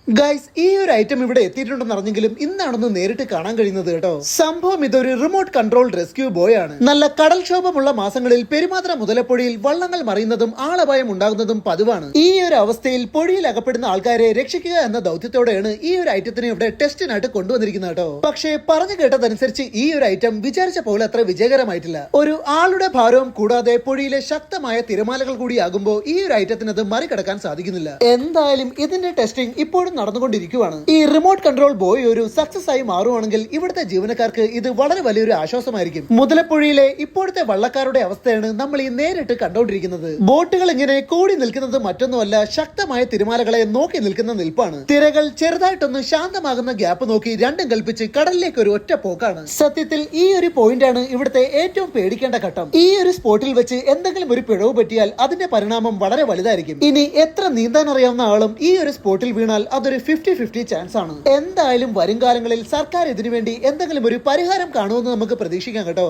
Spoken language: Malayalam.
ഗൈസ്, ഈ ഒരു ഐറ്റം ഇവിടെ എത്തിയിട്ടുണ്ടെന്ന് അറിഞ്ഞെങ്കിലും ഇന്നാണെന്ന് നേരിട്ട് കാണാൻ കഴിയുന്നത് കേട്ടോ. സംഭവം ഇതൊരു റിമോട്ട് കൺട്രോൾ റെസ്ക്യൂ ബോയ് ആണ്. നല്ല കടൽക്ഷോഭമുള്ള മാസങ്ങളിൽ പെരുമാത്ര മുതലപ്പൊഴിയിൽ വള്ളങ്ങൾ മറിയുന്നതും ആളപായം ഉണ്ടാകുന്നതും പതിവാണ്. ഈ ഒരു അവസ്ഥയിൽ പൊഴിയിൽ അകപ്പെടുന്ന ആൾക്കാരെ രക്ഷിക്കുക എന്ന ദൗത്യത്തോടെയാണ് ഈ ഒരു ഐറ്റത്തിനെ ഇവിടെ ടെസ്റ്റിനായിട്ട് കൊണ്ടുവന്നിരിക്കുന്നത് കേട്ടോ. പക്ഷേ പറഞ്ഞു കേട്ടതനുസരിച്ച് ഈ ഒരു ഐറ്റം വിചാരിച്ച പോലെ അത്ര വിജയകരമായിട്ടില്ല. ഒരു ആളുടെ ഭാരവും കൂടാതെ പൊഴിയിലെ ശക്തമായ തിരമാലകൾ കൂടിയാകുമ്പോൾ ഈ ഒരു ഐറ്റത്തിന് അത് മറികടക്കാൻ സാധിക്കുന്നില്ല. എന്തായാലും ഇതിന്റെ ടെസ്റ്റിംഗ് ഇപ്പോഴും നടന്നുകൊണ്ടിരിക്കുകയാണ്. ഈ റിമോട്ട് കൺട്രോൾ ബോയ് ഒരു സക്സസ് ആയി മാറുവാണെങ്കിൽ ഇവിടുത്തെ ജീവനക്കാർക്ക് ഇത് വളരെ വലിയൊരു ആശ്വാസമായിരിക്കും. മുതലപ്പുഴയിലെ ഇപ്പോഴത്തെ വള്ളക്കാരുടെ അവസ്ഥയാണ് നമ്മൾ ഈ നേരിട്ട് കണ്ടുകൊണ്ടിരിക്കുന്നത്. ബോട്ടുകൾ ഇങ്ങനെ കൂടി നിൽക്കുന്നത് മറ്റൊന്നുമല്ല, ശക്തമായ തിരമാലകളെ നോക്കി നിൽക്കുന്ന നിൽപ്പാണ്. തിരകൾ ചെറുതായിട്ടൊന്ന് ശാന്തമാകുന്ന ഗ്യാപ്പ് നോക്കി രണ്ടും കൽപ്പിച്ച് കടലിലേക്ക് ഒരു ഒറ്റ പോക്കാണ്. സത്യത്തിൽ ഈ ഒരു പോയിന്റ് ആണ് ഇവിടുത്തെ ഏറ്റവും പേടിക്കേണ്ട ഘട്ടം. ഈ ഒരു സ്പോട്ടിൽ വെച്ച് എന്തെങ്കിലും ഒരു പിഴവ് പറ്റിയാൽ അതിന്റെ പരിണാമം വളരെ വലുതായിരിക്കും. ഇനി എത്ര നീന്താൻ അറിയാവുന്ന ആളും ഈ ഒരു സ്പോട്ടിൽ വീണാൽ അതൊരു 50-50 ചാൻസ് ആണ്. എന്തായാലും വരും കാലങ്ങളിൽ സർക്കാർ ഇതിനു വേണ്ടി എന്തെങ്കിലും ഒരു പരിഹാരം കാണുമെന്ന് നമുക്ക് പ്രതീക്ഷിക്കാം കേട്ടോ.